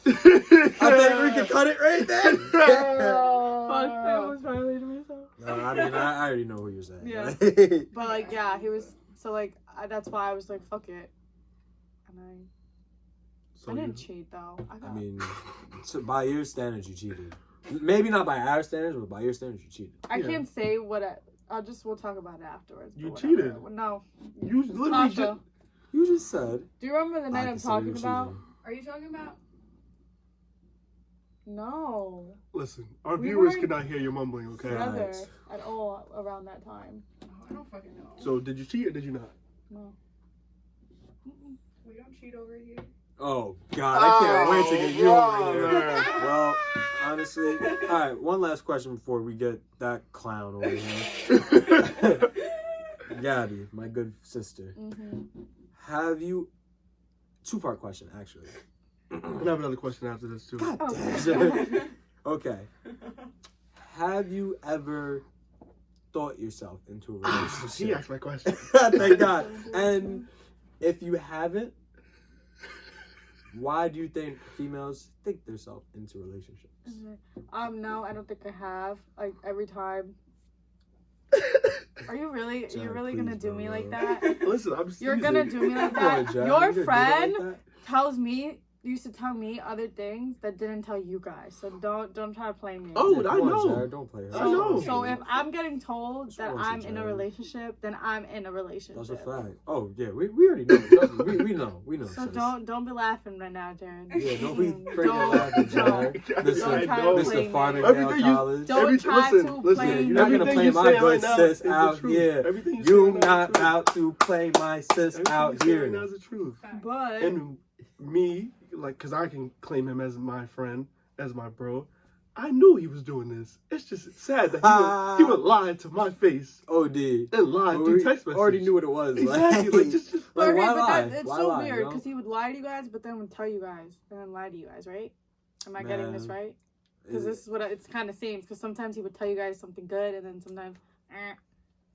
I think we could cut it right there. Fuck! I almost violated myself. No, I mean, I already know who you're saying. Yeah. But like, yeah, he was. So like, that's why I was like, fuck it, and So I you, didn't cheat though. I mean, so by your standards, you cheated. Maybe not by our standards, but by your standards, you cheated. I Yeah. can't say what we'll talk about it afterwards. but You whatever. cheated. No. you literally Tasha, just. You just said. do you remember the night I I'm consider talking you about? cheating. Are you talking about? No. Listen, our We viewers weren't cannot hear you mumbling, okay? Together Facts. at all around that time. Oh, I don't fucking know. So did you cheat or did you not? No. We don't cheat over here. Oh, God, I can't wait to get you over here. man. Well, honestly, all right, one last question before we get that clown over here. Gabby, my good sister, have you... Two-part question, actually. I have another question after this too. God Oh. damn. Okay. Have you ever thought yourself into a He relationship? asked my question. Thank God. And if you haven't, why do you think females think themselves into relationships? No, I don't think I have. Like every time. Are you really? Jared, You're really please, gonna do bro, me like bro. that? Listen, I'm You're seasoned. gonna do me like Come on, that? Jared, Your you gonna do that friend like that? tells me used to tell me other things that didn't tell you guys. So don't try to play me. Oh, Yeah, I come on, know. Jared, don't play her. I know. So if I'm getting told What's that wrong with I'm you, in a Jared? relationship, then I'm in a relationship. That's a fact. Oh yeah, we already know. Trust me, we know. We know. So sis. don't be laughing right now, Jared. Yeah, don't be freaking Don't- laughing, Jared. don't Listen, try to play me. Mr. Farmingdale Everything you- College. Don't try to listen, play Yeah, me. you're not gonna Everything play you my say good right now sis is the out truth. here. Everything you You say right now is not the truth. about to play my sis Everything out you say right now here. is the truth. But And me, like, cause I can claim him as my friend, as my bro. I knew he was doing this. It's just sad that he would lie to my face OD. and lie Well, through we text message. already knew what it was. Exactly. Like, just like, okay, why but lie? it's Why so lie, weird you know? because he would lie to you guys, but then would tell you guys, and then lie to you guys, right? Am I getting this Man. right? Because this is what it's kind of seems. Because sometimes he would tell you guys something good, and then sometimes,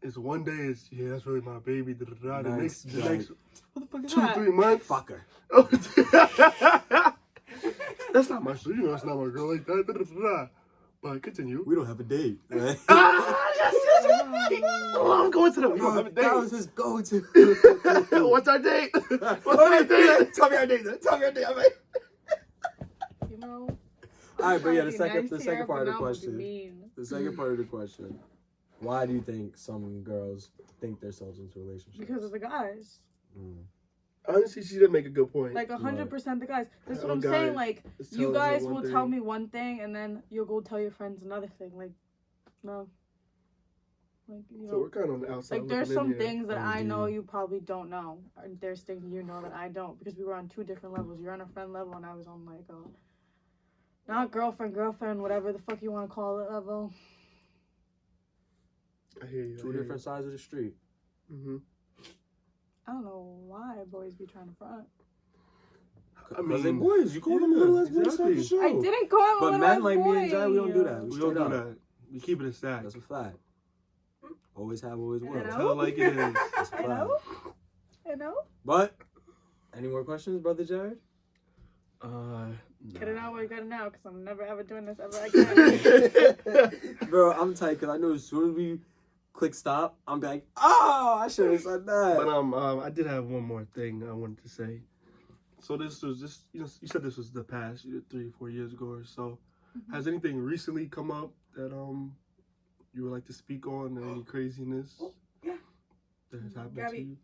it's one day. It's that's really my baby. Da, da, da. The Nice, next right. what the fuck is 2-3 months. Fucker. Oh, that's not my shit. You know, that's not my girl like that. Da, da, da, da. But continue. We don't have a date. Right? Oh, I'm going to them. We don't have a date. That was his go-to. What's our date? What's our date? Tell me our date. Tell me our date. You know. All right, but yeah, the Trying to be second nice here, part of the but now I'm gonna be question. mean. The second part of the question. Why do you think some girls think themselves into relationships? Because of the guys. Honestly, she did make a good point. Like 100% the guys. That's what Oh, I'm guys, saying. Like It's you telling her guys one will thing. tell me one thing, and then you'll go tell your friends another thing. Like, no. Like you So know. we're kind of on the outside. Like there's looking in some here. things that I know Indeed. you probably don't know. Or there's things you know that I don't because we were on two different levels. You're on a friend level and I was on like a not girlfriend, whatever the fuck you want to call it level. I hear you. Two different sides of the street. Mm-hmm. I don't know why boys be trying to front. I Because they mean, boys. You call them little ass boys exactly. on the show. I didn't call him a But little men ass like me and boy. Jai, we don't do that. We don't Straight do up. that. We keep it a stack. That's a fact. Always have, always will. You know? Tell it like it is. That's a I fact. know. I know. But, any more questions, Brother Jared? Get it out where you got it now, because I'm never ever doing this ever again. Bro, I'm tight because I know as soon as we click stop, I'm like, oh, I should have said that. But I did have one more thing I wanted to say. So this was just, you said this was the past 3 or 4 years ago or so. Mm-hmm. Has anything recently come up that you would like to speak on, or any craziness Yeah. that has happened Gabby. to you?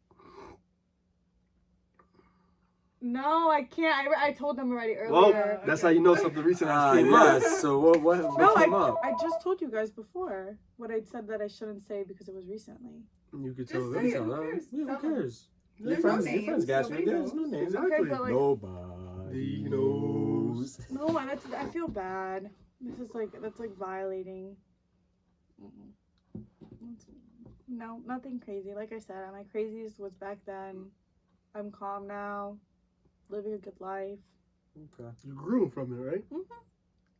No, I can't. I told them already Well, earlier. that's how you know something recent has came up. Yes. So what No, came up? I just told you guys before what I said that I shouldn't say because it was recently. You could Just tell say them. it. Tell Who them. cares? Yeah, Tell who cares? Your There's friends, no your friends, names. gas. Nobody There's no knows. names. Exactly. but, like- Nobody He knows. No, I feel bad. This is that's like violating. No, nothing crazy. Like I said, my craziest was back then. I'm calm now, living a good life. Okay. You grew from it, right? Mhm.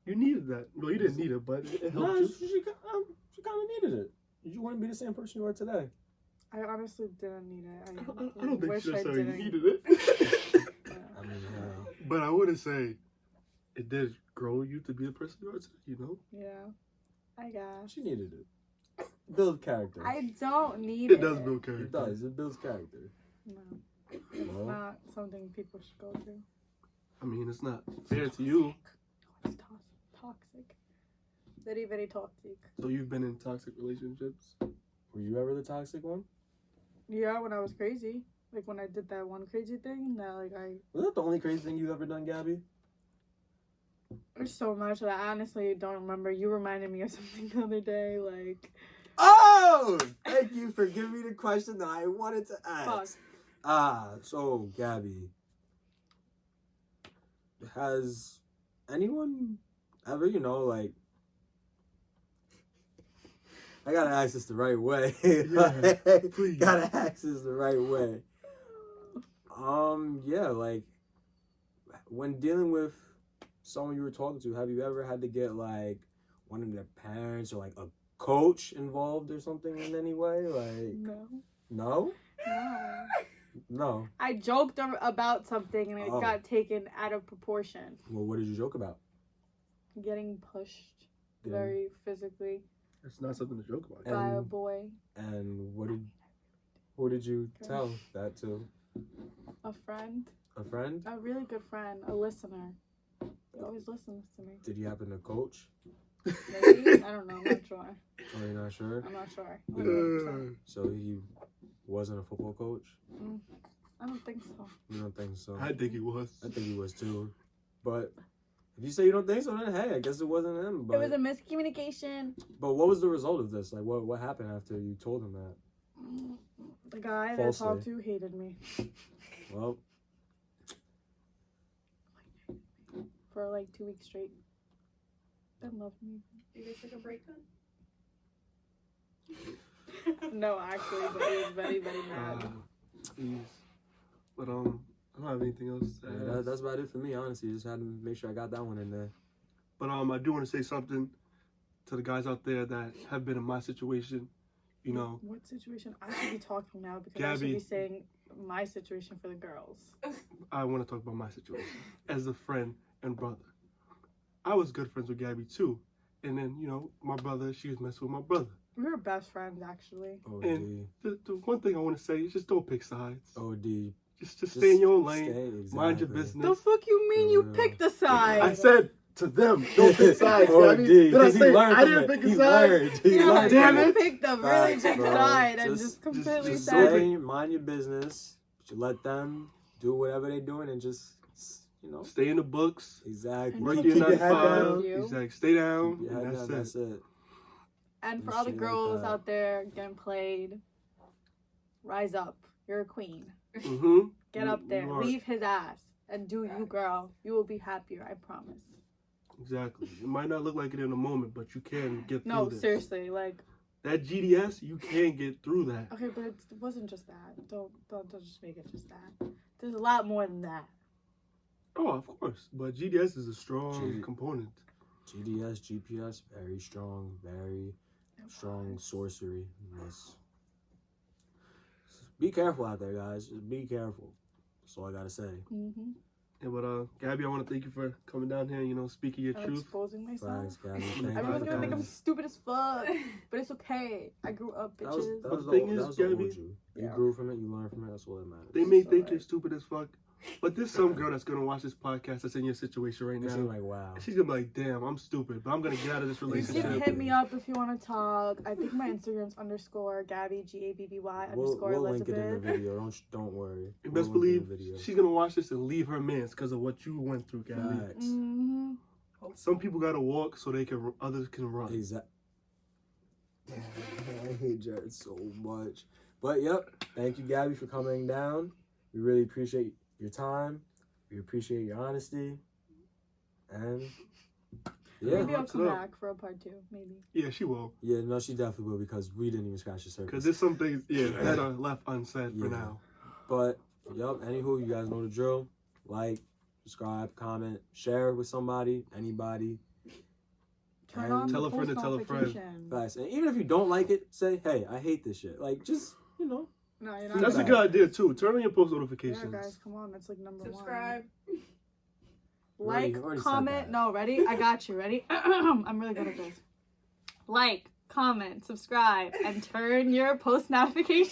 You needed that. Well, you didn't need it, but it No, helped you. she kind of needed it. You wouldn't be the same person you are today. I honestly didn't need it. I don't think wish she I necessarily didn't. needed it. Yeah. I mean, But I wouldn't say it did grow you to be the person you are today, you know? Yeah, I guess. she needed it. Build character. I don't need It does build character. It does. It builds character. No, it's Well. not something people should go through. I mean, it's not fair to you. No, it's toxic. Very, very toxic. So you've been in toxic relationships. Were you ever the toxic one? Yeah, when I was crazy. Like when I did that one crazy thing, Was that the only crazy thing you've ever done, Gabby? there's so much that I honestly don't remember. You reminded me of something the other day, like Oh! Thank you for giving me the question that I wanted to ask. fuck. So, Gabby, has anyone ever, like, I gotta ask this the right way. Yeah, please. Gotta ask this the right way. Yeah, like, when dealing with someone you were talking to, have you ever had to get, like, one of their parents or, like, a coach involved or something in any way? Like, No. no? No. No. I joked about something and it Oh. got taken out of proportion. Well, what did you joke about? Getting pushed Getting- very physically It's not something to joke about. by a And- boy, And who did you tell that to? a friend, A friend? a really good friend, a listener. He always listens to me. Did you happen to coach? Maybe? I don't know. I'm not sure. Oh, you're not sure? I'm not sure. So he wasn't a football coach? I don't think so. You don't think so? I think he was. I think he was too. But if you say you don't think so, then hey, I guess it wasn't him. But, It was a miscommunication. but what was the result of this? Like, what happened after you told him that? The guy that I Falsely. talked to hated me Well, for like 2 weeks straight. Didn't love me. You guys took a break then? No, actually, but he was very, very mad. Jeez. But I don't have anything else to yeah, add. that's about it for me, honestly. Just had to make sure I got that one in there. But I do want to say something to the guys out there that have been in my situation. You know, What situation? I should be talking now because I Gabby. should be saying my situation for the girls. I want to talk about my situation as a friend and brother. I was good friends with Gabby too, and then my brother, she was messing with my brother. We were best friends, actually. OD. And the one thing I want to say is just don't pick sides. OD. Just stay in your own lane. Stay, Mind your exactly. business. The fuck you mean you Yeah. picked a side? I said to them, don't pick sides. Oh, Gabby. D, Did I 'cause he say learned I from didn't it. pick a He side? learned. He Yeah, learned damn from you it. picked a really Facts, big bro. side and Just- just completely just said. Stay, mind your business. You let them do whatever they're doing and just, Stay in the books. exactly. Work Keep your your 9 to head 5. down. Exactly. Stay down. Keep your And head that's down, it. that's it. And for And all the shit like girls that. out there getting played, rise up. You're a queen. Mm-hmm. Get up there. You are. Leave his ass. And do you, girl. You will be happier, I promise. Exactly. It might not look like it in a moment, but you can get No, through this. seriously. Like, That GDS, you can get through that. okay, but it wasn't just that. Don't just make it just that. There's a lot more than that. Oh, of course. But GDS is a strong G- component. GDS, GPS, very strong sorcery. Yes. Be careful out there, guys. Just be careful. That's all I gotta say. Mm-hmm. Yeah, but Gabby, I want to thank you for coming down here and, speaking your I'm truth. exposing myself. Thanks, Gabby. Thank you Everyone's for gonna think coming. I'm stupid as fuck. But it's okay. I grew up, bitches. That was The the thing old- is, that was the old Gabby- you. You Yeah. grew from it, you learned from it, that's all that matters. They may It's think alright. you're stupid as fuck, But there's some girl that's gonna watch this podcast that's in your situation right And now. she's like, wow. She's gonna be like, damn, I'm stupid, but I'm gonna get out of this You relationship. can hit me up if you want to talk. I think my Instagram's _ Gabby GABBY _ We'll link it in the Elizabeth. video. Don't worry. You We'll best link it in believe the video. she's gonna watch this and leave her mans because of what you went through, Gabby. Facts. Mm-hmm. Some people gotta walk so others can run. Exactly. I hate Jared so much. But yep, thank you, Gabby, for coming down. We really appreciate your time. We appreciate your honesty. And yeah. Maybe I'll What's come up? back for a part 2. Maybe. Yeah, she will. Yeah, no, she definitely will because we didn't even scratch the Because surface. there's some things, that are left unsaid for Yeah. now. But yep, anywho, you guys know the drill. Like, subscribe, comment, share with somebody, anybody. Turn And on Tell the a friend to post tell a friend. notification. facts. And even if you don't like it, say, hey, I hate this shit. Like, just, you know. No, you're not. That's a Feedback. good idea too. Turn on your post Yeah, notifications. guys, come on. That's like number Subscribe. 1. Already Like, said comment. that. No, ready? I got you. Ready? I'm really good at this. Like, comment, subscribe, and turn your post notifications.